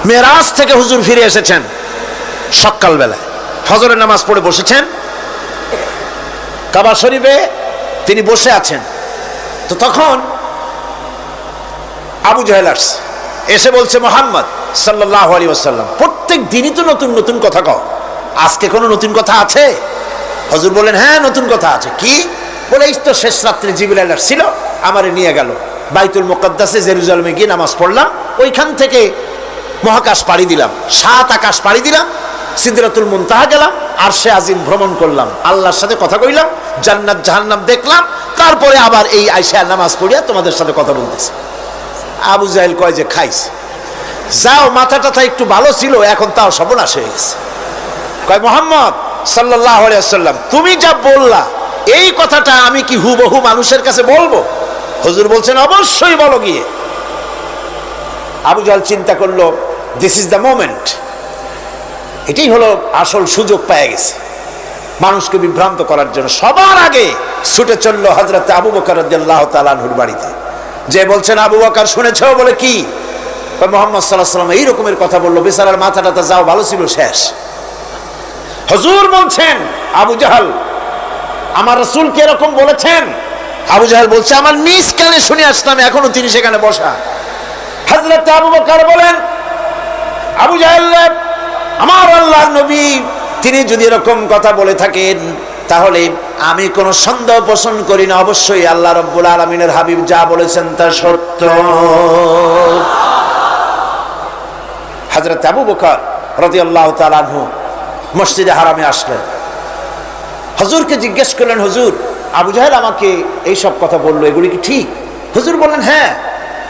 মেরাজ থেকে হুজুর ফিরে এসেছেন সকালবেলায়, ফজরের নামাজ পড়ে বসেছেন কাবা শরীফে, তিনি বসে আছেন। তো তখন আবু জাহেল এসে বলছে, মুহাম্মদ সাল্লাল্লাহু আলাইহি ওয়াসাল্লাম, প্রত্যেক দিনই তো নতুন নতুন কথা কও, আজকে কোনো নতুন কথা আছে? হুজুর বললেন, হ্যাঁ নতুন কথা আছে। কি? বলে, এই তো শেষ রাত্রে জিবরাইল ছিল, আমারে নিয়ে গেল বাইতুল মুকাদ্দাসে, জেরুজালেমে গিয়ে নামাজ পড়লাম, ওইখান থেকে মহাকাশ পাড়ি দিলাম, 7 আকাশ পাড়ি দিলাম, সিদরাতুল মুনতাহা গেলাম, আরশে আজিম ভ্রমণ করলাম, আল্লাহর সাথে কথা কইলাম, জান্নাত জাহান্নাম দেখলাম, তারপরে আবার এই আয়েশা নামাজ পড়িয়া তোমাদের সাথে কথা বলতেছি। আবু জাহেল কয় যে, খাইস যাও, মাথা টাথা একটু ভালো ছিল, এখন তাও সর্বনাশ হয়ে গেছে। কয়, মুহাম্মদ সাল্লাল্লাহু আলাইহি ওয়াসাল্লাম, তুমি যা বললা এই কথাটা আমি কি হুবহু মানুষের কাছে বলবো? হুজুর বলছেন, অবশ্যই বলো গিয়ে। আবু জাহেল চিন্তা করলো, দিস ইজ দ্য মোমেন্ট, এটাই হলো আসল সুযোগ পেয়ে গেছে মানুষকে বিভ্রান্ত করার জন্য। সবার আগে ছুটে চললো হযরত আবু বকর রাদিয়াল্লাহু তাআলা আনহুর বাড়িতে, যে বলছেন, আবু বকর শুনেছো? বলে, কি? মুহাম্মদ সাল্লাল্লাহু আলাইহি ওয়াসাল্লাম এই রকমের কথা বললো, বেচারার মাথাটা যাও ভালো ছিল, শেষ। হুজুর বলছেন, আবু জাহেল আমার রাসূলকে এরকম বলেছেন? আবু জাহেল বলছে, আমার নিজ কানে শুনে আসলাম, এখনো তিনি সেখানে বসা। হযরত আবু বকর বলেন, আবু জাহেল, আমার আল্লাহর নবী তিনি যদি এরকম কথা বলে থাকেন, তাহলে আমি কোনো সন্দেহ পোষণ করি না, অবশ্যই আল্লাহ রাব্বুল আলামিনের হাবিব যা বলেছেন তা সত্য। হযরত আবু বকর রাদিয়াল্লাহু তাআলা আনহু মসজিদে হারামে আসলেন, হুজুরকে জিজ্ঞেস করলেন, হুজুর আবু জাহেল আমাকে এই সব কথা বললো, এগুলি কি ঠিক? হুজুর বললেন, হ্যাঁ।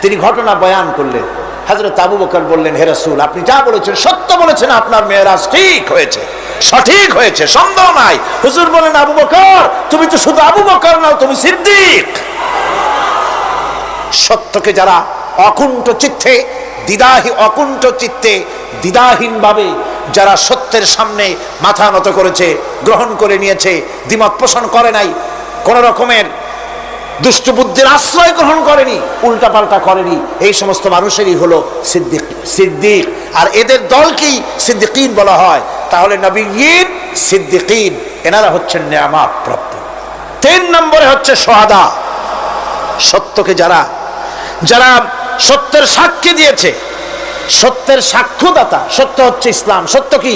তিনি ঘটনা বয়ান করলেন। হযরত আবু বকর বললেন, হে রাসূল, আপনি যা বলেছেন সত্য বলেছেন, আপনার মেরাজ ঠিক হয়েছে, সঠিক হয়েছে, সন্দেহ নাই। হুজুর বলেন, আবু বকর তুমি তো শুধু আবু বকর নাও, তুমি সিদ্দিক। সত্যকে যারা অকুণ্ঠ চিত্তে দ্বিধাহীন ভাবে যারা সত্যের সামনে মাথা নত করেছে, গ্রহণ করে নিয়েছে, দ্বিমত পোষণ করে নাই, কোন রকমের দুষ্ট বুদ্ধির আশ্রয় গ্রহণ করেনি, উল্টাপাল্টা করেনি, এই সমস্ত মানুষেরই হলো সিদ্দিক। আর এদের দলকেই সিদ্দিকিন বলা হয়। তাহলে নবীয়িন, সিদ্দিকিন এনারা হচ্ছেন নেয়ামত প্রাপ্ত। 3 নম্বরে হচ্ছে শুহাদা, সত্যকে যারা সত্যের সাক্ষী দিয়েছে, সত্যের সাক্ষ্যদাতা। সত্য হচ্ছে ইসলাম। সত্য কি?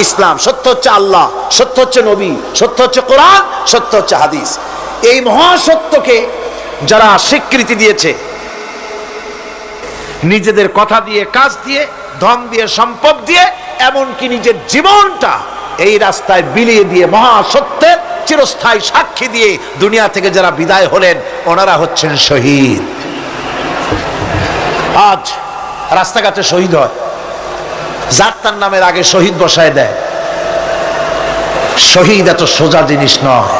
ইসলাম। সত্য হচ্ছে আল্লাহ, সত্য হচ্ছে নবী, সত্য হচ্ছে কোরআন, সত্য হচ্ছে হাদিস। এই মহাসত্যকে যারা স্বীকৃতি দিয়েছে, নিজেদের কথা দিয়ে, কাজ দিয়ে, ধন দিয়ে, সম্পদ দিয়ে, এমনকি নিজের জীবনটা এই রাস্তায় বিলিয়ে দিয়ে, মহাসত্যের চিরস্থায়ী সাক্ষী দিয়ে দুনিয়া থেকে যারা বিদায় হলেন, ওনারা হচ্ছেন শহীদ। আজ রাস্তাঘাটে শহীদ হয়, যার তার নামের আগে শহীদ বসায় দেয়। শহীদ এত সোজা জিনিস নয়।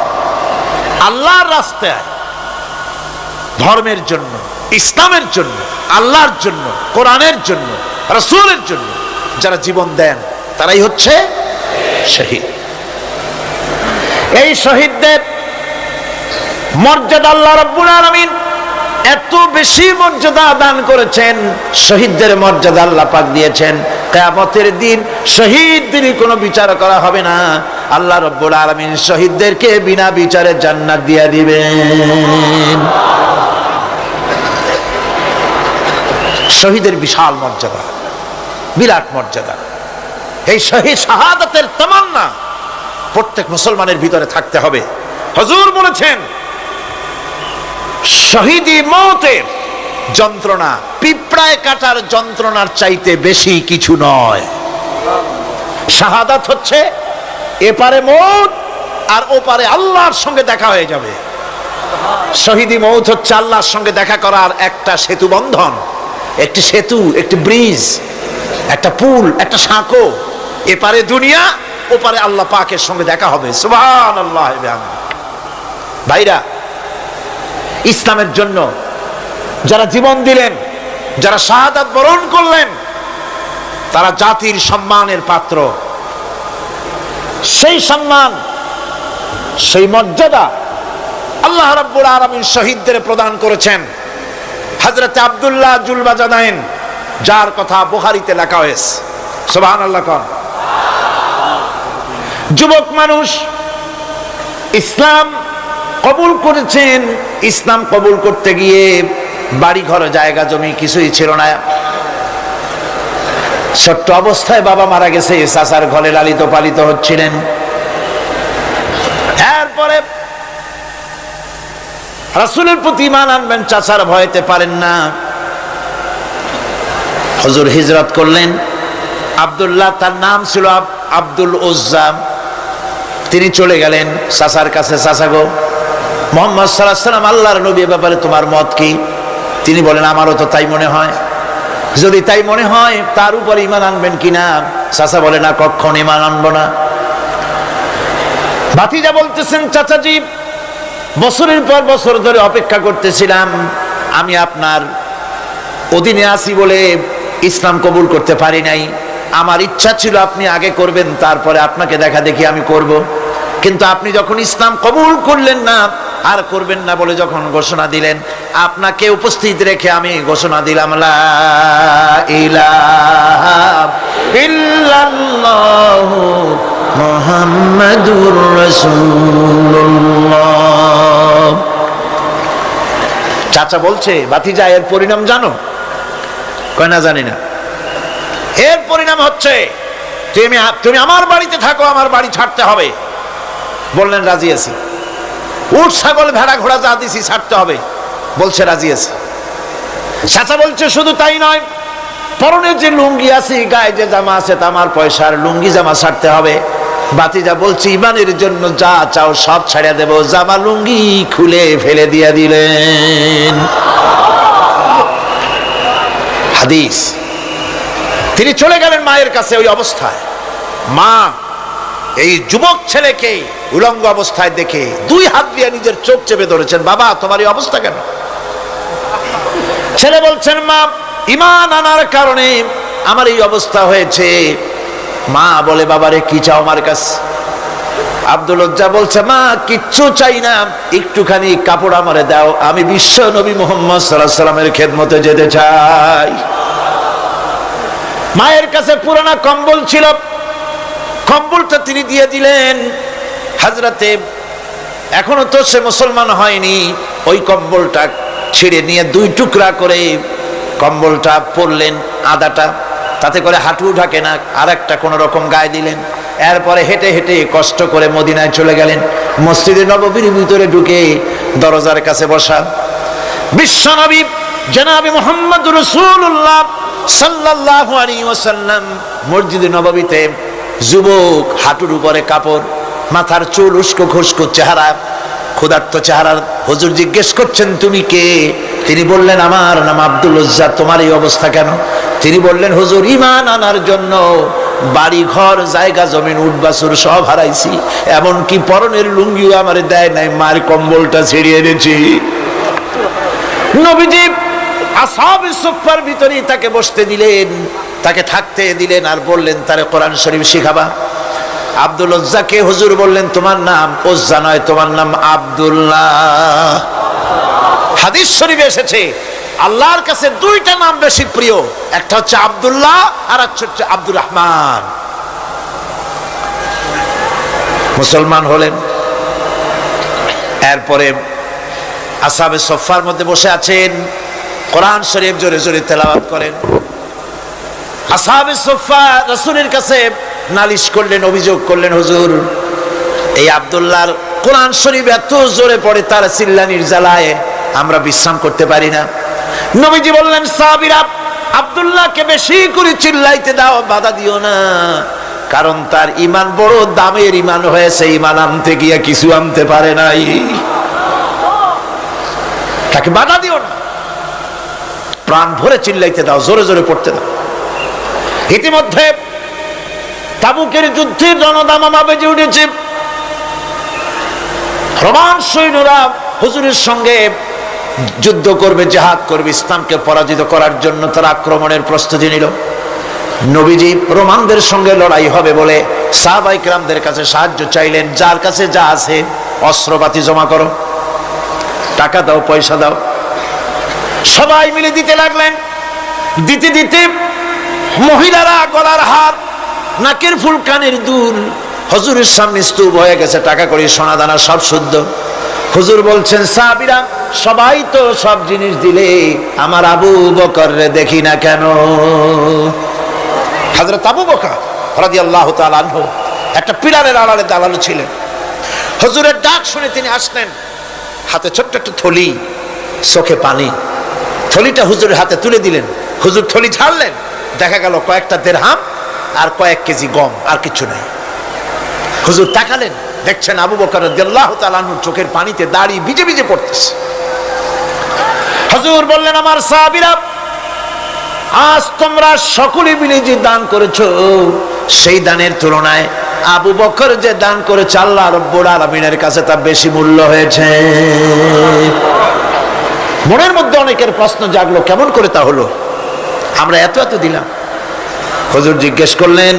আল্লাহর রাস্তায়, ধর্মের জন্য, ইসলামের জন্য, আল্লাহর জন্য, কোরআনের জন্য, রাসূলের জন্য যারা জীবন দেন, তারাই হচ্ছে শহীদ। এই শহীদদের মর্যাদা আল্লাহ রাব্বুল আলামিন এত বেশি মর্যাদা দান করেছেন। শহীদদের মর্যাদা আল্লাহ পাক দিয়েছেন, কিয়ামতের দিন শহীদদের কোনো বিচার করা হবে না। আল্লাহ রাব্বুল আলামিন শহীদদেরকে বিনা বিচারে জান্নাত দিয়ে দিবেন। শহীদের বিশাল মর্যাদা, বিরাট মর্যাদা। এই শহীদ শাহাদাতের তামান্না প্রত্যেক মুসলমানের ভিতরে থাকতে হবে। হুজুর বলেছেন, শহীদি মওতের যন্ত্রণা পিঁপড়ায় কাটার যন্ত্রণার চাইতে বেশি কিছু নয়। শাহাদাত হচ্ছে এপারে মওত আর ওপারে আল্লাহর সঙ্গে দেখা হয়ে যাবে। শহীদি মওত হচ্ছে আল্লাহর সঙ্গে দেখা করার একটা সেতু বন্ধন, একটি সেতু, একটি ব্রিজ, একটা পুল, একটা সাঁকো। এপারে দুনিয়া, ওপারে আল্লাহ পাকের সঙ্গে দেখা হবে। সুবহানাল্লাহ। ভাইরা, ইসলামের জন্য যারা জীবন দিলেন, যারা শাহাদাত বরণ করলেন, তারা জাতির সম্মানের পাত্র। সেই সম্মান, সেই মর্যাদা আল্লাহ রাব্বুল আলামিন শহীদদের প্রদান করেছেন। হযরত আব্দুল্লাহ জুলবাজাদাইন যার কথা বুখারীতে লেখা হয়েছে। সুবহানাল্লাহ কোন। যুবক মানুষ ইসলাম কবুল করেছেন, ইসলাম কবুল করতে গিয়ে বাড়ি ঘর জায়গা জমি কিছুই ছিল না। ছোট্ট অবস্থায় বাবা মারা গেছে, চাচার ঘরে লালিত পালিত হচ্ছিলেন। এরপরে রাসূলের প্রতি ঈমান আনবেন, চাচার ভয়তে পারেন না। হুজুর হিজরত করলেন। আব্দুল্লাহ তার নাম ছিল, আব্দুল উজ্জা। তিনি চলে গেলেন চাচার কাছে। চাচা গো, মুহাম্মদ সাল্লাল্লাহু আলাইহি ওয়াসাল্লাম আল্লাহর নবী, ব্যাপারে তোমার মত কি? তিনি বলেন আমারও তো তাই মনে হয়। যদি তাই মনে হয় তার উপর ঈমান আনবেন কিনা? চাচা বলে না, কখনো ঈমান আনবো না। ভাতিজা বলতেছেন চাচাজি, বছরের পর বছর ধরে অপেক্ষা করতেছিলাম, আমি আপনার অধীনে আছি বলে ইসলাম কবুল করতে পারি নাই। আমার ইচ্ছা ছিল আপনি আগে করবেন, তারপরে আপনাকে দেখা দেখি আমি করব। কিন্তু আপনি যখন ইসলাম কবুল করলেন না, আর করবেন না বলে যখন ঘোষণা দিলেন, আপনাকে উপস্থিত রেখে আমি ঘোষণা দিলাম লা ইলাহা ইল্লাল্লাহু মুহাম্মাদুর রাসূলুল্লাহ। চাচা বলছে, ভাতিজা এর পরিণাম জানো? কয় না, জানি না। এর পরিণাম হচ্ছে তুমি আমার বাড়িতে থাকো, আমার বাড়ি ছাড়তে হবে। বললেন রাজি আছি। উট ছাগল ভেড়া ঘোড়া যা দিছি ছাড়তে হবে। বলছে রাজি আছি। চাচা বলছে শুধু তাই নয়, পরনে যে লুঙ্গি আছে, গায়ে যে জামা আছে, আমার পয়সার লুঙ্গি জামা ছাড়তে হবে। ভাতিজা বলছে ঈমানের জন্য যা চাও সব ছাড়িয়ে দেব। জামা লুঙ্গি খুলে ফেলে দিয়ে দিলেন। হাদিস। তিনি চলে গেলেন মায়ের কাছে ওই অবস্থায়। মা এই যুবক ছেলেকে উলঙ্গ অবস্থায় দেখে দুই হাত দিয়ে নিজের চোখ চেপে ধরেছেন। বাবা, তোমার এই অবস্থা কেন? ছেলে বলছেন, মা, ঈমান আনার কারণে আমার এই অবস্থা হয়েছে। মা বলে, বাবারে কি চাও আমার কাছে? আব্দুল উজ্জা বলছে, মা কিচ্ছু চাই না, একটুখানি কাপড় আমারে দাও, আমি বিশ্ব নবী মুহাম্মদ সাল্লাল্লাহু আলাইহি ওয়াসাল্লামের খেদমতে যেতে চাই। মায়ের কাছে পুরানা কম্বল ছিল, কম্বলটা তিনি দিয়ে দিলেন। হযরতে এখনো তো সে মুসলমান হয়নি, ওই কম্বলটা ছিঁড়ে নিয়ে দুই টুকরা করে কম্বলটা পরলেন, আদাটা তাতে করে হাঁটু ঢাকে না, আর একটা কোন রকম গায়ে দিলেন। এরপরে হেঁটে হেঁটে কষ্ট করে মদিনায় চলে গেলেন। মসজিদে নববীর ভিতরে ঢুকে দরজার কাছে বসা বিশ্বনবী জনাবে মুহাম্মদুর রাসূলুল্লাহ সাল্লাল্লাহু আলাইহি ওয়াসাল্লাম মসজিদে নববীতে, যুবক, হাঁটুর উপরে কাপড়, মাথার চুল, উস্কো খুস্কো চেহারা, ক্ষুধার্ত চেহারা। হুজুর জিজ্ঞেস করছেন, তুমি কে? তিনি বললেন, আমার নাম আব্দুল উজ্জা। তোমার এই অবস্থা কেন? তিনি বললেন, হুজুর ঈমান আনার জন্য বাড়ি ঘর জায়গা জমিন উট বাছুর সব হারাইছি, এমনকি পরনের লুঙ্গিও আমারে দেয় নাই, মার কম্বলটা ছিঁড়িয়ে এনেছি। নবীজি আসহাবে সুফফার ভিতরেই তাকে বসতে দিলেন, তাকে থাকতে দিলেন, আর বললেন তারে কোরআন শরীফ শিখাবা। আব্দুল উজ্জাকে হুজুর বললেন, তোমার নাম উজ্জা নয়, তোমার নাম আব্দুল্লাহ। হাদিস শরীফে এসেছে আল্লাহর কাছে দুইটা নাম বেশি প্রিয়, একটা হচ্ছে আব্দুল্লাহ আর একটা হচ্ছে আব্দুর রহমান। মুসলমান হলেন। এরপরে আসহাবে সুফফার মধ্যে বসে আছেন, কোরআন শরীফ জোরে জোরে তেলাওয়াত করেন। আসহাবে সুফফা রাসূলের কাছে নালিশ করলেন, অভিযোগ করলেন, হুজুর এই আব্দুল্লাহর কোরআন শরীফ এত জোরে পড়ে, তার চিল্লানির জ্বালায় আমরা বিশ্রাম করতে পারি না। নবীজি বললেন, সাহাবীরা আব্দুল্লাহকে বেশি করে চিল্লাইতে দাও, বাধা দিও না, কারণ তার ঈমান বড় দামের ঈমান হয়েছে, ঈমান আনতে গিয়ে কিছু আনতে পারে নাই, তাকে বাধা দিও না, প্রাণ ভরে চিল্লাইতে দাও, জোরে জোরে পড়তে দাও। ইতিমধ্যে তাবুকের যুদ্ধের রণদামামা বেজে উঠেছে। রোমান সৈন্যরা হুজুরের সঙ্গে যুদ্ধ করবে, জিহাদ করবে, ইসলামকে পরাজিত করার জন্য তারা আক্রমণের প্রস্তুতি নিল। নবীজি রোমানদের সঙ্গে লড়াই হবে বলে সাহাবায়ে কেরামদের কাছে সাহায্য চাইলেন। যার কাছে যা আছে অস্ত্রপাতি জমা করো, টাকা দাও, পয়সা দাও। সবাই মিলে দিতে লাগলেন। দিতে দিতে মহিলারা গলার হার, নাকের ফুল, কানের দুল হুজুরের সামনে স্তূপ হয়ে গেছে, টাকা কড়ি সোনা দানা সব শুদ্ধ। হুজুর বলছেন, সাহাবীরা সবাই তো সব জিনিস দিলে, আমার আবু বকর রে দেখি না কেন? হযরত আবু বকর রাদিয়াল্লাহু তাআলা আনহু একটা পিলারের আড়ালে দাঁড়ানো ছিলেন। হুজুরের ডাক শুনে তিনি আসলেন, হাতে ছোট্ট একটা থলি, চোখে পানি। থলিটা হুজুরের হাতে তুলে দিলেন। হুজুর থলি ছাড়লেন, দেখা গেল কয়েকটা দিরহাম আর কয়েক কেজি গম, আর কিছু নাই। হুজুর তাকালেন, দেখছেন আবু বকর রাদিয়াল্লাহু তাআলা আনহুর চোখের পানিতে দাড়ি ভিজে ভিজে পড়তেছে। হুজুর বললেন, আমার সাহাবীরা, আজ তোমরা সকলে মিলে যে দান করেছো, সেই দানের তুলনায় আবু বকর যে দান করেছে আল্লাহ রাব্বুল আলামিনের কাছে তা বেশি মূল্য হয়েছে। মনের মধ্যে অনেকের প্রশ্ন জাগলো, কেমন করে তা হলো? আমরা এত এত দিলাম। হুজুর জিজ্ঞেস করলেন,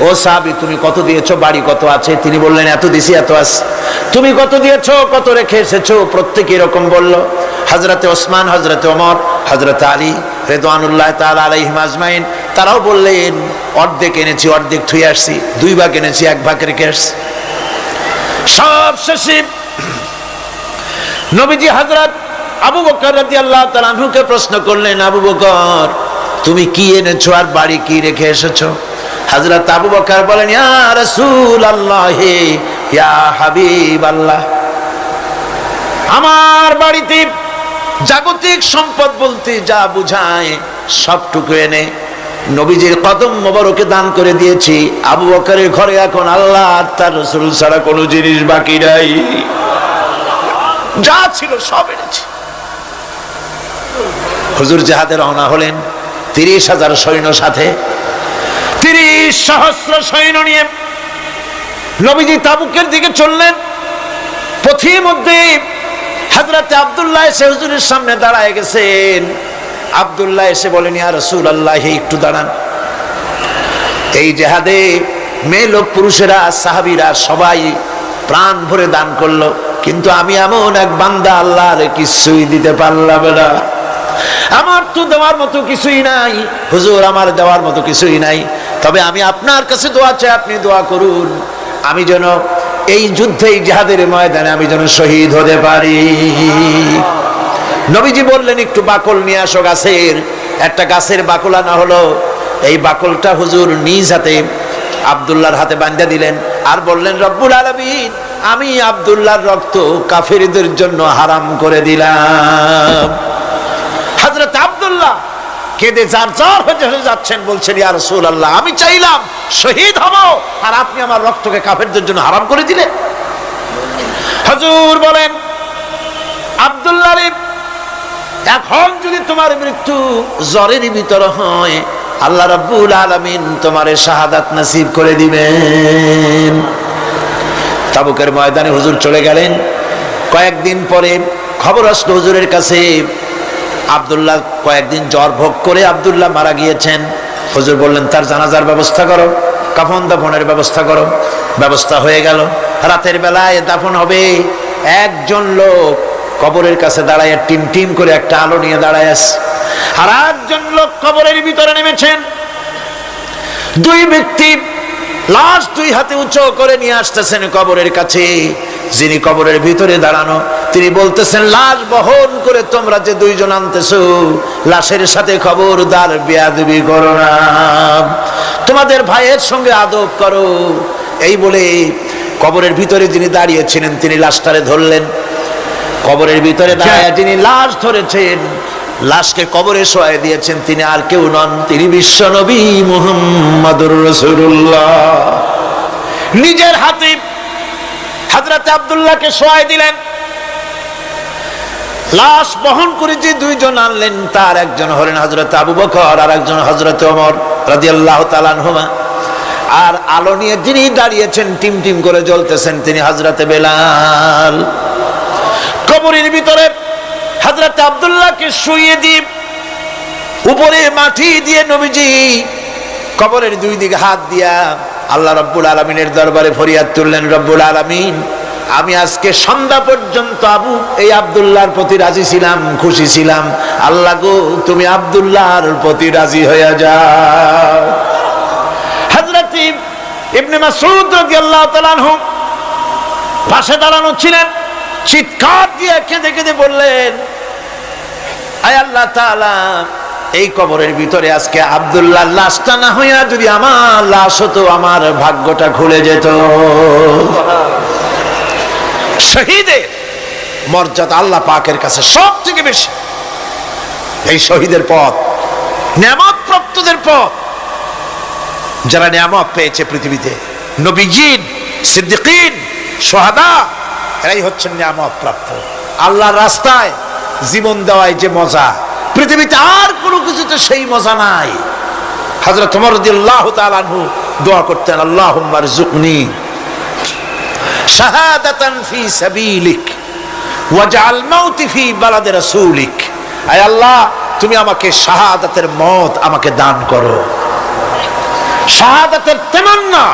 ও সাহাবী, তুমি কত দিয়েছো, বাড়ি কত আছে? তিনি বললেন, এত দিছি, এত আছে। তুমি কত দিয়েছো, কত রেখে এসেছো? প্রত্যেকে এরকম বলল। হযরতে ওসমান, হযরতে ওমর, হযরতে আলী রিদওয়ানুল্লাহ তাআলা আলাইহিম আজমাইন, তারাও বললেন, অর্ধেক এনেছি, অর্ধেক থুয়ে আসছি, 2 ভাগ এনেছি, 1 ভাগ রেখে আসছি। সব শেষে নবীজি হযরত আবু বকর রাদিয়াল্লাহু তাআলা আনহুকে প্রশ্ন করলেন, আবু বকর, তুমি কি এনেছো আর বাড়ি কি রেখে এসেছো? হযরত আবু বকর বলেন, ইয়া রাসূলুল্লাহ, ইয়া হাবিবাল্লাহ, আমার বাড়িতে জাগতিক সম্পদ বলতে যা বুঝায় সবটুকু এনে নবীজির কদম মোবারকে দান করে দিয়েছি। আবু বকরের ঘরে এখন আল্লাহ আর তার রাসূল ছাড়া কোনো জিনিস বাকি নাই, যা ছিল সব এনেছি। হুজুর জিহাদে রওনা হলেন 30,000 সৈন্য সাথে, 30 সহস্র সৈন্য নিয়ে নবীজি তাবুকের দিকে চললেন। পথের মধ্যে হযরত আব্দুল্লাহ এসে হুজুরের সামনে দাঁড়ায় গেছেন। আব্দুল্লাহ এসে বলেন, ইয়া রাসূলুল্লাহ, একটু দাঁড়ান। এই জিহাদে মেয়ে লোক, পুরুষেরা, সাহাবীরা সবাই প্রাণ ভরে দান করলো, কিন্তু আমি এমন এক বান্দা, আল্লাহর কিছুই দিতে পারলাম না। আমার তো দেওয়ার মতো কিছুই নাই হুজুর, আমার দেওয়ার মতো কিছুই নাই। তবে আমি আপনার কাছে দোয়া চাই, আপনি দোয়া করুন, আমি যেন এই যুদ্ধে, এই জিহাদের ময়দানে আমি যেন শহীদ হতে পারি। নবীজি বললেন, একটু বাকল নিয়ে আসো গাছের। একটা গাছের বাকল আনা হলো। এই বাকলটা হুজুর নিজ হাতে আব্দুল্লাহর হাতে বাঁধা দিলেন আর বললেন, রব্বুল আলামিন, আমি আব্দুল্লাহর রক্ত কাফেরদের জন্য হারাম করে দিলাম। হযরত আব্দুল্লাহ কেঁদে জারজার হয়ে যাচ্ছেন, বলছেন, ইয়া রাসূলুল্লাহ, আমি চাইলাম শহীদ হব, আর আপনি আমার রক্তকে কাফেরদের জন্য হারাম করে দিলেন। হুজুর বলেন, আব্দুল্লাহ রে, এখন যদি তোমার মৃত্যু জ্বরের ভিতর হয়, আল্লাহ রাব্বুল আলামিন তোমারে শাহাদাত নসিব করে দিবেন। তাবুকের ময়দানে হুজুর চলে গেলেন। কয়েকদিন পরে খবর আসলো হুজুরের কাছে, আব্দুল্লাহ কয়েকদিন জ্বর ভোগ করে আব্দুল্লাহ মারা গিয়েছেন। হুজুর বললেন, তার জানাজার ব্যবস্থা করো, কাফন দাফনের ব্যবস্থা করো। ব্যবস্থা হয়ে গেল। রাতের বেলায় দাফন হবে। একজন লোক কবরের কাছে দাঁড়ায় টিম টিম করে একটা আলো নিয়ে দাঁড়ায় আছে, আর একজন লোক কবরের ভিতরে নেমেছেন। 2 ব্যক্তি লাশ 2 হাতে উঁচু করে নিয়ে আসতেছেন কবরের কাছে। যিনি কবরের ভিতরে দাঁড়ানো, তিনি বলতেছেন, লাশ বহন করে তোমরা যে 2 জন আনতেছো, লাশের সাথে খবরদার বেয়াদবি করো না, তোমাদের ভাইয়ের সঙ্গে আদব করো। এই বলে কবরের ভিতরে যিনি দাঁড়িয়েছিলেন, তিনি লাশটারে ধরলেন। কবরের ভিতরে দাঁড়ায় যিনি লাশ ধরেছেন, লাশকে কবরে শোয়াই দিয়েছেন, তিনি আর কেউ নন, তিনি বিশ্ব নবী মুহাম্মদুর রাসূলুল্লাহ। নিজের হাতে হযরত আব্দুল্লাহকে শোয়াই দিলেন। লাশ বহন করে যে 2 জন আনলেন, তার একজন হলেন হযরত আবু বকর, আর একজন হযরত ওমর রাদিয়াল্লাহু তাআলা আনহুমা। আর আলো নিয়ে যিনি দাঁড়িয়েছেন, টিম টিম করে জ্বলতেছেন, তিনি হযরত বেলাল। কবরের ভিতরে হযরত আব্দুল্লাহকে শুইয়ে দিয়ে উপরে মাটি দিয়ে নবীজি কবরের 2 দিকে হাত দিয়া আল্লাহ রাব্বুল আলামিনের দরবারে ফরিয়াদ তুললেন, রব্বুল আলামিন, আমি আজকে সন্ধ্যা পর্যন্ত এই আব্দুল্লাহর প্রতি রাজি ছিলাম, খুশি ছিলাম। আল্লাহ গো, তুমি আব্দুল্লাহর প্রতি রাজি হয়ে যাও। হযরত ইবনে মাসউদ রাদিয়াল্লাহু তাআলা আনহু পাশে দাঁড়ানো ছিলেন, চিৎকার দিয়ে কেঁদে কেঁদে বললেন, আয় আল্লাহ তাআলা, এই কবরের ভিতরে আজকে আব্দুল্লাহর লাশটা না হইয়া যদি আমার লাশ হতো, আমার ভাগ্যটা খুলে যেত। শহীদের মর্যাদা আল্লাহ পাকের কাছে সব থেকে বেশি। এই শহীদের পথ নিয়ামত প্রাপ্তদের পথ। যারা নিয়ামত পেয়েছে পৃথিবীতে, নবীজিন, সিদ্দিকিন, শুহাদা, এরাই হচ্ছেন নিয়ামত প্রাপ্ত। আল্লাহর রাস্তায় জীবন দেওয়ায় যে মজা, পৃথিবীতে আর কোনো কিছুতে সেই মজা নাই। হযরত ওমর রাদিয়াল্লাহু তাআলা আনহু দোয়া করতেন, আল্লাহুম্মা রযুকনি শাহাদাতান ফি সাবিলিক ওয়াজআল মাউতি ফি বালাদি রাসূলিক। আয় আল্লাহ, তুমি আমাকে শাহাদাতের মত আমাকে দান করো। শাহাদাতের তামান্না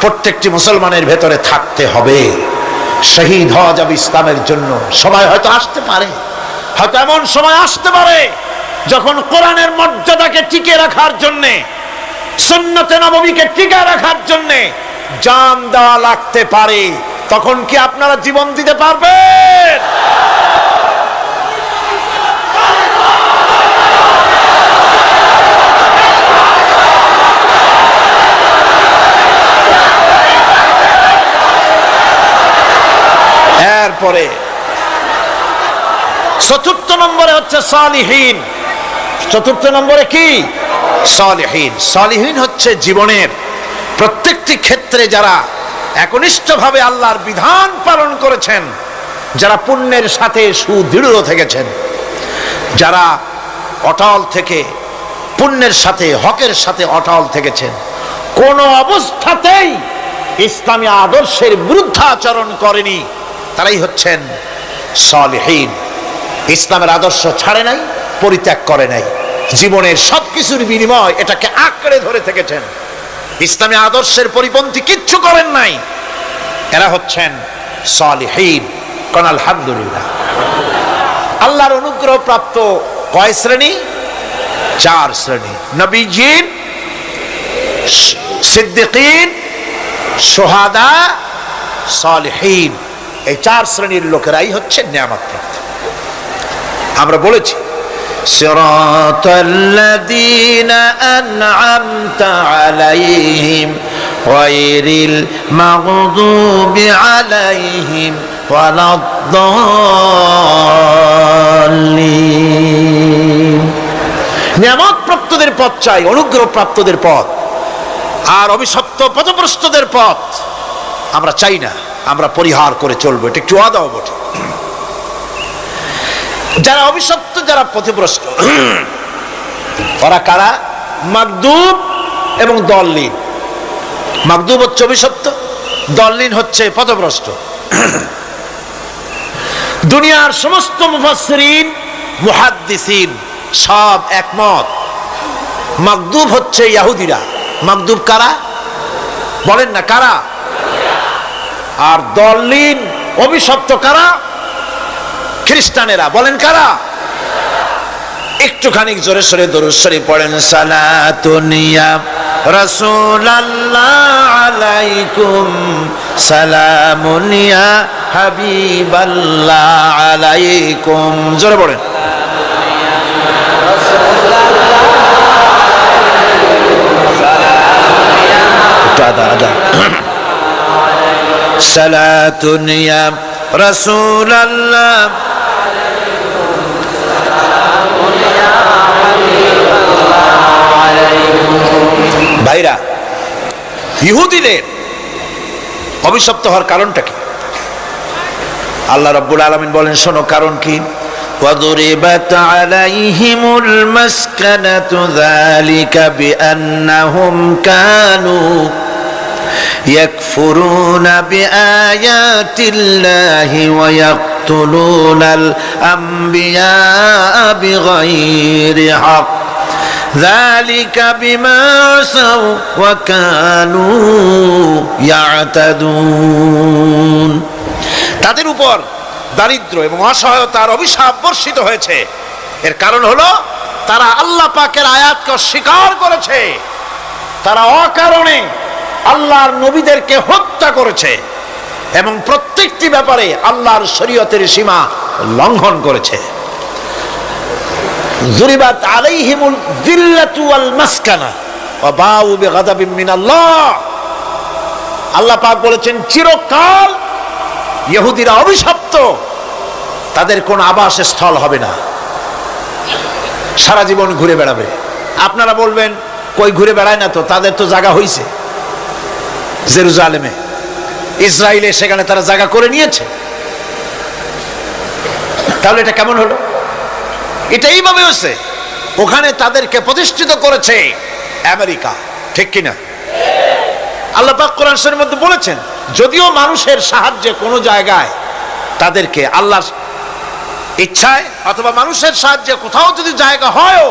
প্রত্যেকটি মুসলমানের ভেতরে থাকতে হবে। শহীদ হওয়া যাবে ইসলামের জন্য। সময় হয়তো আসতে পারে, হয়তো এমন সময় আসতে পারে যখন কোরআনের মর্যাদাকে টিকে রাখার জন্য, সুন্নতে নববীকে টিকে রাখার জন্য জান দেওয়া লাগতে পারে। তখন কি আপনারা জীবন দিতে পারবেন? এরপরে চতুর্থ নম্বরে হচ্ছে সালিহিন। চতুর্থ নম্বরে কি? সালিহিন। সালিহিন হচ্ছে জীবনের প্রত্যেকটি ক্ষেত্রে যারা একনিষ্ঠভাবে আল্লাহর বিধান পালন করেছেন, যারা পুণ্যের সাথে সুদৃঢ় থেকেছেন, যারা অটল থেকে পুণ্যের সাথে, হকের সাথে অটল থেকেছেন, কোন অবস্থাতেই ইসলামী আদর্শের বিরুদ্ধাচরণ করেনি, তারাই হচ্ছেন সালিহিন। ইসলামের আদর্শ ছাড়ে নাই, পরিত্যাগ করে নাই, জীবনের সবকিছুর বিনিময় এটাকে আঁকড়ে ধরে থেকেছেন, ইসলামী আদর্শের পরিপন্থী কিচ্ছু করেন নাই। এরা হচ্ছেন সালিহিন। কোন আলহামদুলিল্লাহ। আল্লাহর অনুগ্রহ প্রাপ্ত কয় শ্রেণী? 4 শ্রেণী। নবীজিন, সিদ্দিকিন, শুহাদা, সালিহিন। এই 4 শ্রেণীর লোকেরাই হচ্ছে নিয়ামত প্রাপ্ত। আমরা বলেছি সিরাতাল্লাযীনা আন'আমতা আলাইহিম গায়রিল মাগদুবি আলাইহিম ওয়ালাদ-দাল্লিন। নিয়ামত প্রাপ্তদের পথ চাই, অনুগ্রহ প্রাপ্তদের পথ। আর অভিশপ্ত পথভ্রষ্টদের পথ আমরা চাই না, আমরা পরিহার করে চলবো। এটা একটু ওয়াদাও বটে। যারা অভিশপ্ত, যারা পথভ্রষ্ট, ওরা কারা? মাগদুব এবং দল্লিন। মাগদুব হচ্ছে অভিশপ্ত, দল্লিন হচ্ছে পথভ্রষ্ট। দুনিয়ার সমস্ত মুফাসসিরিন, মুহাদ্দিসিন সব একমত, মাগদুব হচ্ছে ইহুদিরা। মাগদুব কারা? বলেন না কারা? আর দল্লিন, অভিশপ্ত কারা? খ্রিস্টানেরা। বলেন কারা? একটুখানি জোরে সোরে দরুদ শরীফ পড়েন। সালাতুন ইয়া রাসূলুল্লাহ আলাইকুম, সালামুন ইয়া হাবিবাল্লাহ আলাইকুম। জোরে পড়েন। সালাতুন ইয়া রাসূলুল্লাহ ভাইরা, ইহুদিদের অভিশপ্ত হওয়ার কারণটা কি? আল্লাহ রাব্বুল আলামিন বলেন, শোনো কারণ কি। وَضُرِبَتْ عَلَيْهِمُ الْمَسْكَنَةُ ذَلِكَ بِأَنَّهُمْ كَانُوا يَكْفُرُونَ بِآيَاتِ اللَّهِ وَيَقْتُلُونَ الْأَنْبِيَاءَ بِغَيْرِ حَقٍّ ذَلِكَ بِمَا عَصَوْا وَكَانُوا يَعْتَدُونَ। তাদের উপর দারিদ্র এবং অসহায়তার অভিশাপ বর্ষিত হয়েছে। এর কারণ হলো তারা আল্লাহ পাকের আয়াতকে অস্বীকার করেছে, তারা অকারণে আল্লাহর নবীদেরকে হত্যা করেছে এবং প্রত্যেকটি ব্যাপারে আল্লাহর শরীয়তের সীমা লঙ্ঘন করেছে। যুরিবাত আলাইহিমুল যিল্লাতু ওয়াল মাসকানা ওয়া বাউ বিগাদাবিন মিনাল্লাহ। আল্লাহ পাক বলেছেন চিরকাল ইহুদিরা অভিশপ্ত, তাদের কোন আবাসস্থল হবে না, সারা জীবন ঘুরে বেড়াবে। আপনারা বলবেন কই ঘুরে বেড়ায় না, তো তাদের তো জায়গা হইছে জেরুজালেমে, ইসরায়েলে, সেখানে তারা জায়গা করে নিয়েছে। তাহলে এটা কেমন হলো? এটা এইভাবে হয়েছে, ওখানে তাদেরকে প্রতিষ্ঠিত করেছে আমেরিকা, ঠিক কিনা? আল্লাহ পাক কোরআন শরীফের মধ্যে বলেছেন যদিও মানুষের সাহায্যে কোনো জায়গায় তাদেরকে আল্লাহর ইচ্ছায় অথবা মানুষের সাহায্যে কোথাও যদি জায়গা হয়ও,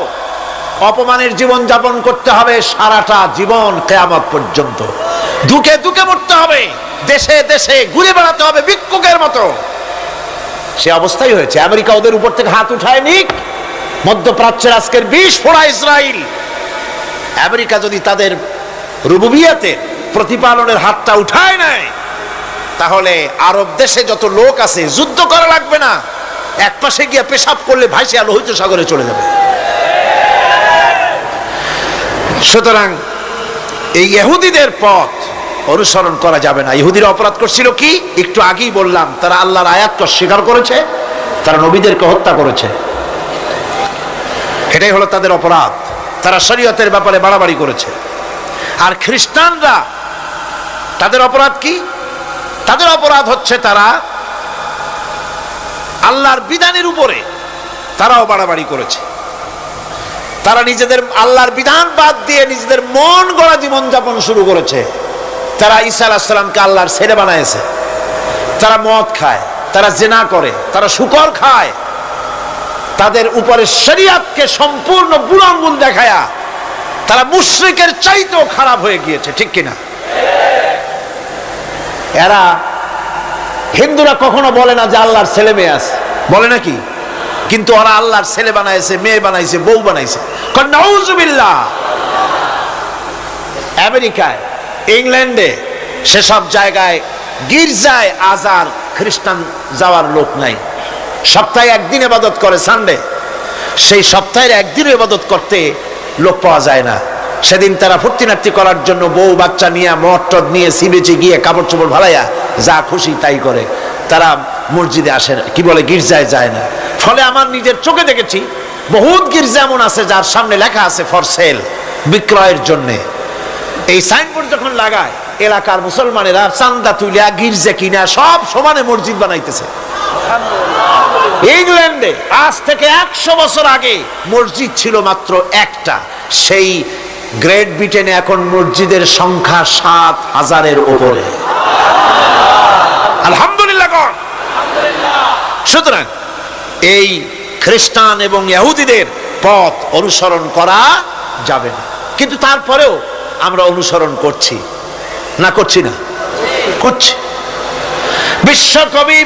অপমানের জীবন যাপন করতে হবে সারাটা জীবন কিয়ামত পর্যন্ত, দুঃখে দুঃখে মরতে হবে, দেশে দেশে ঘুরে বেড়াতে হবে ভিক্ষুকের মতো। সে অবস্থাই হয়েছে। আমেরিকা ওদের উপর থেকে হাত উঠায় নিক, মধ্যপ্রাচ্যের আজকের ২০ ফোড়া ইসরায়েল, আমেরিকা যদি তাদের রুবুবিয়াতের প্রতিপালনের হাতটা উঠায় নেয়, তাহলে আরব দেশে যত লোক আছে যুদ্ধ করা লাগবে না, এক পাশে গিয়ে পেশাব করলে ভাসিয়া লোহিত সাগরে চলে যাবে। সুতরাং এই ইহুদিদের পথ অনুসরণ করা যাবে না। ইহুদিরা অপরাধ করছিল কি? একটু আগেই বললাম, তারা আল্লাহর আয়াতকে অস্বীকার করেছে, তারা নবীদেরকে হত্যা করেছে, এটাই হলো তাদের অপরাধ। তারা শরীয়তের ব্যাপারে বাড়াবাড়ি করেছে। আর খ্রিস্টানরা, তাদের অপরাধ কি? তাদের অপরাধ হচ্ছে তারা আল্লাহর বিধানের উপরে তারাও বাড়াবাড়ি করেছে। তারা নিজেদের আল্লাহর বিধান বাদ দিয়ে নিজেদের মন গড়া জীবন যাপন শুরু করেছে। তারা ঈসা আলাইহিস সালামকে আল্লাহর ছেলে বানাইছে। তারা মদ খায়, তারা জিনা করে, তারা শুকর খায়। তাদের উপরে শরীয়তকে সম্পূর্ণ বুড়ো আঙ্গুল দেখায়া তারা মুশরিকের চাইতেও খারাপ হয়ে গিয়েছে, ঠিক কিনা? এরা হিন্দুরা কখনো বলে না যে আল্লাহর ছেলে মেয়ে আছে, বলে নাকি? কিন্তু ওরা আল্লাহর ছেলে বানাইছে, মেয়ে বানাইছে, বউ বানাইছে। নাউজুবিল্লাহ। আমেরিকায়, ইংল্যান্ডে, সেসব জায়গায় গির্জায় আজ আর খ্রিস্টান যাওয়ার লোক নাই। সপ্তাহে একদিন ইবাদত করে, সানডে। সেই সপ্তাহের একদিন ইবাদত করতে লোক পাওয়া যায় না। সেদিন তারা ফুর্তিনার্তি করার জন্য বউ বাচ্চা নিয়ে, মদ টদ নিয়ে, সিবেচে গিয়ে কাপড় চোপড় ভালাইয়া যা খুশি তাই করে। তারা মসজিদে আসে না, কি বলে, গির্জায় যায় না। ফলে আমার নিজের চোখে দেখেছি বহুত গির্জা এমন আছে যার সামনে লেখা আছে ফর সেল, বিক্রয়ের জন্য। এই সাইনবোর্ড যখন লাগায়, এলাকার মুসলমানেরা চান্দা তুলিয়া গির্জা কিনা সব সমানে মসজিদ বানাইতেছে। ইংল্যান্ডে আজ থেকে 100 বছর আগে মসজিদ ছিল মাত্র একটা। সেই গ্রেট ব্রিটেনে এখন মসজিদের সংখ্যা 7,000-এর উপরে। আলহামদুলিল্লাহ। সুতরাং এই খ্রিস্টান এবং ইহুদিদের পথ অনুসরণ করা যাবে না। কিন্তু তারপরেও আমরা অনুসরণ করছি না, করছি না? করছি। বিশ্বকবি,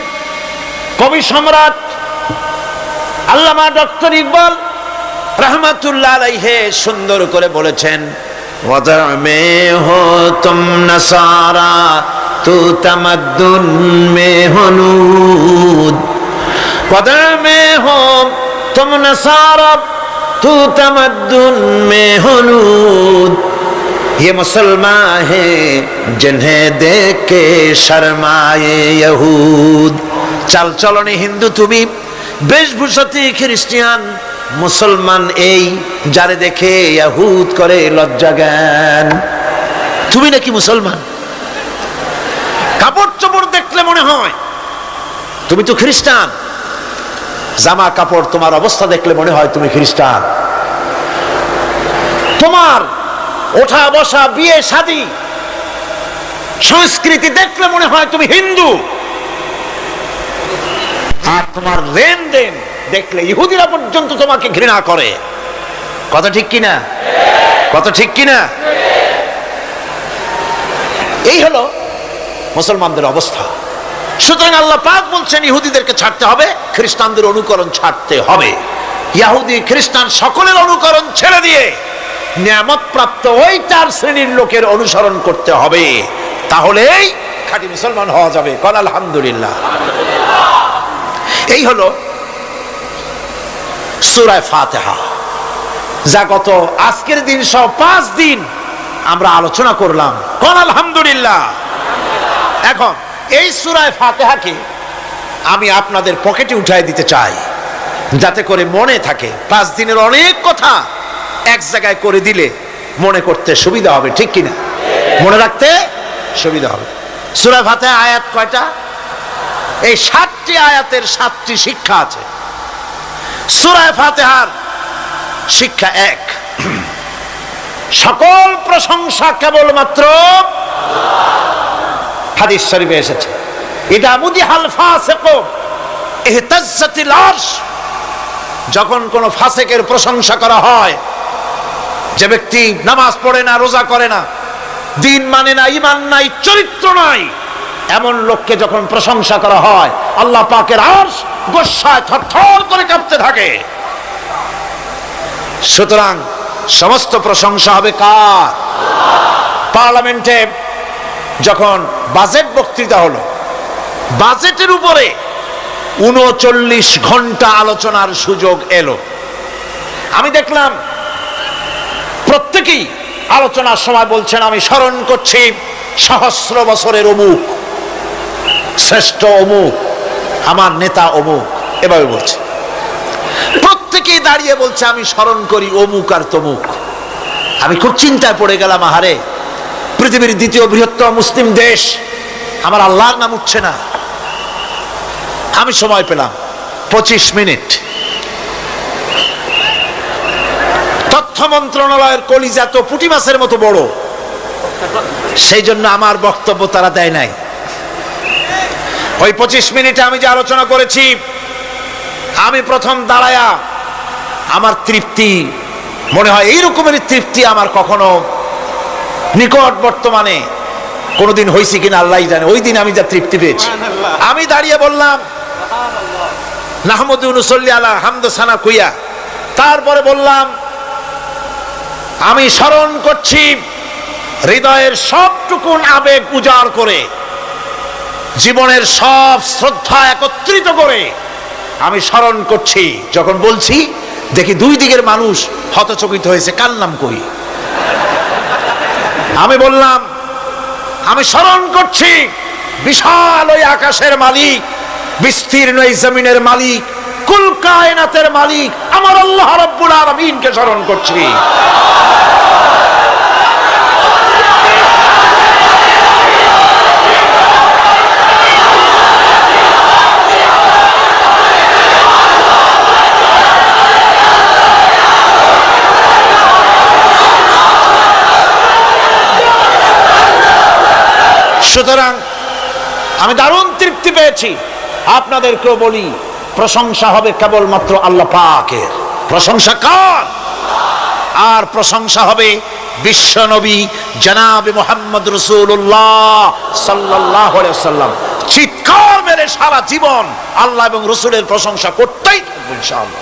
কবি সম্রাট আল্লামা ডক্টর ইকবাল रहमतुल्लाह अलैहि সুন্দর করে বলেছেন, ওয়াদা মে হো তুম নসারা তু তামাদ্দুন মে হনুদ, ওয়াদা মে হো তুম নসারা তু তামাদ্দুন মে হনুদ, ये मुसलमान है जिन्हें देख के शर्माए यहूद। চাল চলনে হিন্দু তুমি, বেশভূষাতে খ্রিস্টান, মুসলমান এই যারে দেখে ইহুদ করে লজ্জা জ্ঞান। তুমি নাকি মুসলমান? কাপড় চোপড় দেখলে মনে হয় তুমি তো খ্রিস্টান, জামা কাপড় তোমার অবস্থা দেখলে মনে হয় তুমি খ্রিস্টান, তোমার ওঠা বসা, বিয়ে শাদী, সংস্কৃতি দেখলে মনে হয় তুমি হিন্দু, আর তোমার লেনদেন দেখলে ইহুদিরা পর্যন্ত তোমাকে ঘৃণা করে। কথা ঠিক কিনা? কথা ঠিক কিনা? এই হলো মুসলমানদের অবস্থা। সুতরাং আল্লাহ পাক বলছেন ইহুদিদেরকে ছাড়তে হবে, খ্রিস্টানদের অনুকরণ ছাড়তে হবে। ইহুদি খ্রিস্টান সকলের অনুকরণ ছেড়ে দিয়ে নিয়ামত প্রাপ্ত ওই 4 শ্রেণীর লোকের অনুসরণ করতে হবে, তাহলেই খাঁটি মুসলমান হওয়া যাবে। কোন আলহামদুলিল্লাহ। এই হলো সূরা ফাতিহা, যা গত আজকের দিন সহ 5 দিন আমরা আলোচনা করলাম। কোন আলহামদুলিল্লাহ। এখন এই সূরা ফাতিহাকে আমি আপনাদের পকেটে উঠাই দিতে চাই, যাতে করে মনে থাকে। 5 দিনের অনেক কথা এক জায়গায় করে দিলে মনে করতে সুবিধা হবে, ঠিক কিনা? মনে রাখতে সুবিধা হবে। সূরা ফাতিহা আয়াত কয়টা? এই 7টি আয়াতের 7টি শিক্ষা আছে। সূরা ফাতিহার শিক্ষা 1, সকল প্রশংসা কেবলমাত্র হাদিস শরীফে এসেছে, ইদা মুদিহাল ফাসিকু ইহতাজ্জাতিল আরশ, যখন কোন ফাসিকের প্রশংসা করা হয়, যে ব্যক্তি নামাজ পড়ে না, রোজা করে না, দিন মানে না, ঈমান নাই, চরিত্র নাই, এমন লোককে যখন প্রশংসা করা হয়, আল্লাহ পাকের আরশ গোসায় থরথর করে কাঁপতে থাকে। সুতরাং সমস্ত প্রশংসা হবে কার? পার্লামেন্টে যখন বাজেট বক্তৃতা হলো, বাজেটের উপরে 39 ঘন্টা আলোচনার সুযোগ এলো। আমি দেখলাম প্রত্যেকেই আলোচনার সময় বলছেন, আমি স্মরণ করছি সহস্র বছরের অমুক, শ্রেষ্ঠ অমুক, আমার নেতা অমুক, এভাবে বলছে। প্রত্যেকেই দাঁড়িয়ে বলছে, আমি স্মরণ করি অমুক আর তমুক। আমি খুব চিন্তায় পড়ে গেলাম, আহারে, পৃথিবীর 2য় বৃহত্তম মুসলিম দেশ, আমার আল্লাহর নাম উঠছে না। আমি সময় পেলাম 25 মিনিট। তথ্য মন্ত্রণালয়ের কলিজা তো পুঁটি মাছের মতো বড়, সেই জন্য আমার বক্তব্য তারা দেয় নাই। ওই 25 মিনিটে আমি যে আলোচনা করেছি, আমি প্রথম দাঁড়ায়া আমার তৃপ্তি, মনে হয় এই রকমের তৃপ্তি আমার কখনো নিকট বর্তমানে কোনোদিন হয়েছে কিনা আল্লাহ জানে। ওই দিন আমি যা তৃপ্তি পেয়েছি, আমি দাঁড়িয়ে বললাম নাহমাদু নুসাল্লি আলা হামদ সানা কুইয়া, তারপরে বললাম আমি স্মরণ করছি হৃদয়ের সবটুকুন আবেগ উজাড় করে, জীবনের সব শ্রদ্ধা একত্রিত করে আমি স্মরণ করছি। যখন বলছি দেখি 2 দিকের মানুষ হতচকিত হয়েছে, কার নাম কই? আমি বললাম আমি স্মরণ করছি বিশাল ওই আকাশের মালিক, বিস্তীর্ণ এই জমিনের মালিক, কুল কায়নাতের মালিক আমার আল্লাহ রাব্বুল আলামিনকে স্মরণ করছি। সুতরাং আমি দারুণ তৃপ্তি পেয়েছি। আপনাদেরকেও বলি, প্রশংসা হবে কেবলমাত্র আল্লাহ পাকের। প্রশংসা কার? আর প্রশংসা হবে বিশ্ব নবী জনাবে মুহাম্মদ রাসূলুল্লাহ সাল্লাল্লাহু আলাইহি ওয়াসাল্লাম। চিৎকার মেরে সারা জীবন আল্লাহ এবং রাসূলের প্রশংসা করতেই থাকবো ইনশাআল্লাহ।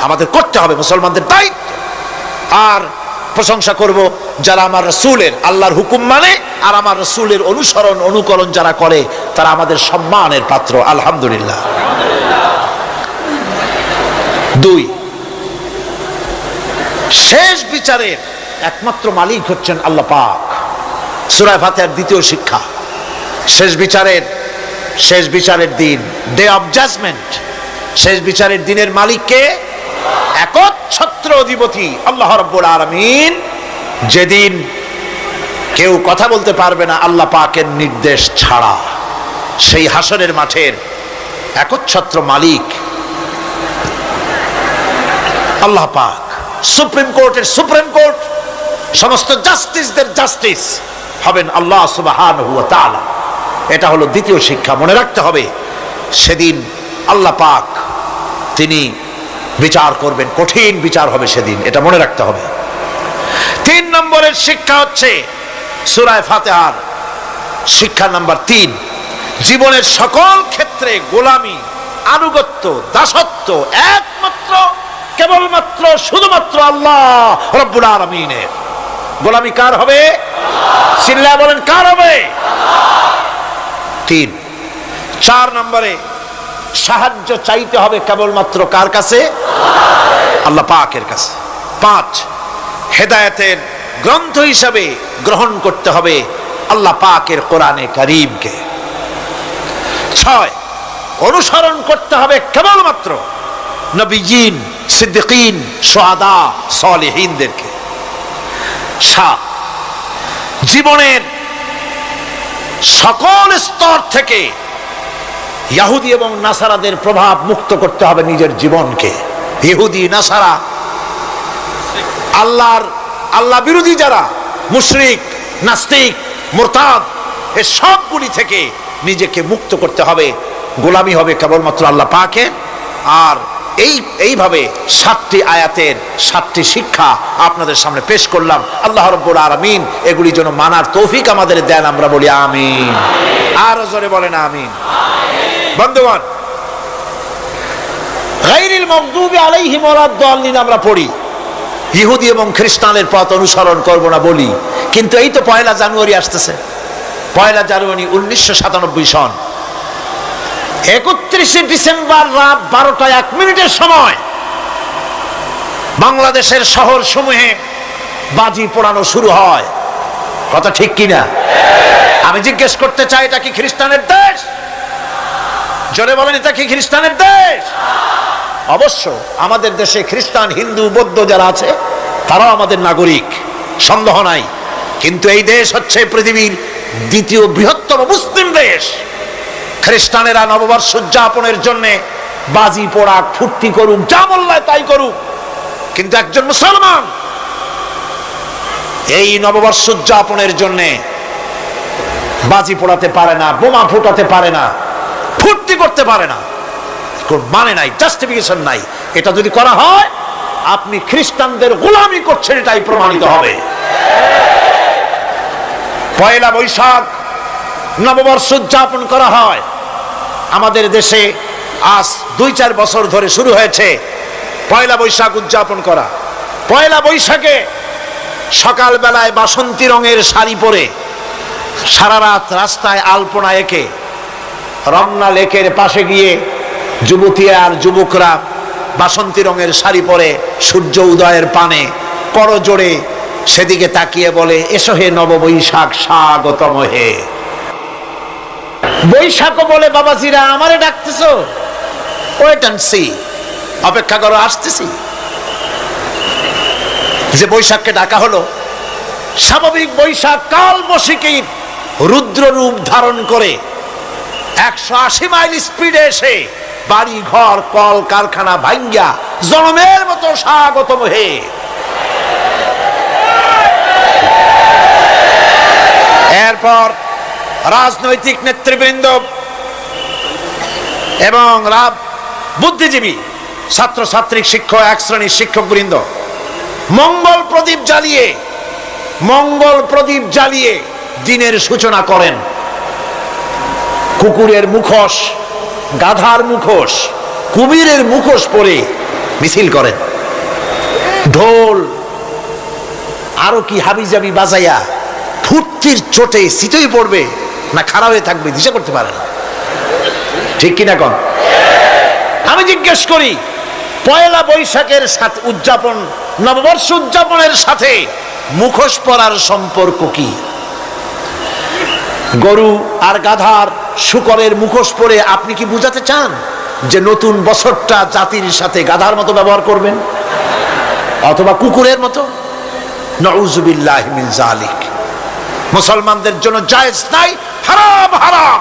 আমাদের করতে হবে, মুসলমানদের দায়িত্ব। আর প্রশংসা করব যারা আমার রাসূলের, আল্লাহর হুকুম মানে আর আমার রাসূলের অনুসরণ অনুকরণ যারা করে, তারা আমাদের সম্মানের পাত্র। আলহামদুলিল্লাহ। 2, শেষ বিচারের একমাত্র মালিক হচ্ছেন আল্লাহ পাক। সূরা ফাতিহার 2য় শিক্ষা, শেষ বিচারের দিন, ডে অফ জাজমেন্ট, শেষ বিচারের দিনের মালিককে একচ্ছত্র অধিপতি আল্লাহ রাব্বুল আলামিন। যেদিন কেউ কথা বলতে পারবে না আল্লাহ পাকের নির্দেশ ছাড়া, সেই হাসরের মাঠের একচ্ছত্র মালিক আল্লাহ পাক। সুপ্রিম কোর্টের সুপ্রিম কোর্ট, সমস্ত জাস্টিসদের জাস্টিস হবেন আল্লাহ সুবহানাহু ওয়া তাআলা। এটা হলো 2য় শিক্ষা, মনে রাখতে হবে। সেদিন আল্লাহ পাক তিনি বিচার করবেন, কঠিন বিচার হবে সেদিন, এটা মনে রাখতে হবে। 3 নম্বরের শিক্ষা হচ্ছে সূরা ফাতিহার শিক্ষা নাম্বার 3, জীবনের সকল ক্ষেত্রে গোলামি, আনুগত্য, দাসত্ব একমাত্র কেবলমাত্র শুধুমাত্র আল্লাহ রব্বুল আলামিনের। গোলামি কার হবে? চিল্লায়া বলেন, কার হবে? 3 4 নম্বরে সাহায্য চাইতে হবে কেবলমাত্র কার কাছে? আল্লাহ পাকের কাছে। 5 হেদায়েতের গ্রন্থ হিসাবে গ্রহণ করতে হবে আল্লাহ পাকের কোরআনে কারীমকে। 6 অনুসরণ করতে হবে কেবলমাত্র নবীয়িন, সিদ্দিকিন, শুহাদা, সালেহিনদেরকে। 7 জীবনের সকল স্তর থেকে ইহুদি এবং নাসারাদের প্রভাব মুক্ত করতে হবে নিজের জীবনকে। ইহুদি, নাসারা, আল্লাহ বিরোধী যারা মুশরিক, নাস্তিক, মুরতাদ, এই সবগুলি থেকে নিজেকে মুক্ত করতে হবে। গোলামি হবে কেবলমাত্র আল্লাহ পাকের। আর এইভাবে 7টি আয়াতের 7টি শিক্ষা আপনাদের সামনে পেশ করলাম। আল্লাহ রাব্বুল আলামিন এগুলি যেন মানার তৌফিক আমাদের দেন, আমরা বলি আমিন। আর জোরে বলেন আমিন। বন্ধুগণ, গায়রিল মাগদুবি আলাইহিম ওয়ালাদ-দাল্লিন আমরা পড়ি, ইহুদি এবং খ্রিস্টানের পথ অনুসরণ করব না বলি, কিন্তু এই তো 1 জানুয়ারি আসতেছে। 1 জানুয়ারি 1997 সন 31 ডিসেম্বর রাত 12টা 1 মিনিটের সময় বাংলাদেশের শহর সমূহে বাজি পোড়ানো শুরু হয়। কথা ঠিক কিনা? আমি জিজ্ঞেস করতে চাই, এটা কি খ্রিস্টানের দেশ? জোরে বলেন, এটা কি খ্রিস্টানের দেশ? অবশ্য আমাদের দেশে খ্রিস্টান, হিন্দু, বৌদ্ধ যারা আছে তারাও আমাদের নাগরিক, সন্দেহ নাই। কিন্তু এই দেশ হচ্ছে পৃথিবীর 2য় বৃহত্তম মুসলিম দেশ। খ্রিস্টানেরা নববর্ষ উদযাপনের জন্য বাজি পোড়াক, ফুর্তি করুক, যা বললায় তাই করুক, কিন্তু একজন মুসলমান এই নববর্ষ উদযাপনের জন্য বাজি পোড়াতে পারে না, বোমা ফুটাতে পারে না, ফুর্তি করতে পারে না। মানে নাই, জাস্টিফিকেশন নাই। এটা যদি করা হয় আপনি খ্রিস্টানদের গোলামি করছেন, এটাই প্রমাণিত হবে। 1 বৈশাখ নববর্ষ উদযাপন করা হয় আমাদের দেশে। আজ 2-4 বছর ধরে শুরু হয়েছে 1 বৈশাখ উদযাপন করা। 1 বৈশাখে সকাল বেলায় বাসন্তী রঙের শাড়ি পরে সারা রাত রাস্তায় আলপনা এঁকে রমনা লেকের পাশে গিয়ে যুবতী আর যুবকরা বাসন্তী রঙের শাড়ি পরে সূর্য উদয়ের পানে করজোড়ে সেদিকে তাকিয়ে বলে, এসো হে নববৈশাখ, স্বাগতম হে। বৈশাখ বলে, বাবাজিরা আমারে ডাকতেছো? ওয়েট এন্ড সি, অপেক্ষা করো, আসতেছি। যে বৈশাখকে ডাকা হলো, স্বাভাবিক বৈশাখ কাল বৈশাখীর রুদ্র রূপ ধারণ করে 180 মাইল স্পিডে এসে বাড়ি ঘর কল কারখানা ভাঙ্গা জনমের মতো স্বাগতম হে। এরপর রাজনৈতিক নেতৃবৃন্দ এবং বুদ্ধিজীবী, ছাত্রছাত্রী, শিক্ষক, 1 শ্রেণীর শিক্ষক বৃন্দ মঙ্গল প্রদীপ জ্বালিয়ে দিনের সূচনা করেন। কুকুরের মুখোশ, গাধার মুখোশ, কুমিরের মুখোশ পরে মিছিল করেন। ঢোল আরো কি হাবিজাবি বাজাইয়া ফুর্তির চোটে শীতই পড়বে না খাড়া হয়ে থাকবে দিশা করতে পারে না। ঠিক কিনা কোন? আমি জিজ্ঞেস করি, 1 বৈশাখের সাথে উদযাপন, নববর্ষ উদযাপনের সাথে মুখোশ পরার সম্পর্ক কি? গরু আর গাধার শুকরের মুখোশ পরে আপনি কি বুঝাতে চান যে নতুন বছরটা জাতির সাথে গাধার মতো ব্যবহার করবেন অথবা কুকুরের মতো? নাউযুবিল্লাহি মিন যালিক। মুসলমানদের জন্য জায়েজ নাই, হারাম হারাম।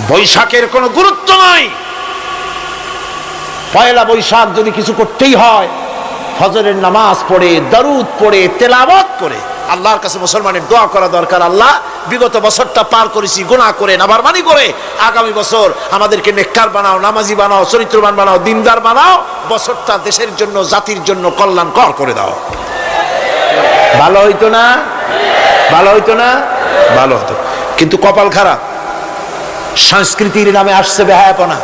বৈশাখের কোনো গুরুত্ব নাই। 1 বৈশাখ যদি কিছু করতেই হয়, ফজরের নামাজ পড়ে, দরুদ পড়ে, তেলাওয়াত করে আল্লাহর কাছে মুসলমানের দোয়া করা দরকার। আল্লাহ, বিগত বছরটা পার করেছি গুনাহ করে, নাফরমানি করে, আগামী বছর আমাদেরকে নেককার বানাও, নামাজি বানাও, চরিত্রবান বানাও, দিনদার বানাও। বছরটা দেশের জন্য, জাতির জন্য কল্যাণকর করে দাও। ভালো হইতো না? ভালো হইতো না? ভালো হতো। কিন্তু কপাল খারাপ, সংস্কৃতির নামে আসছে বেহায়াপনা।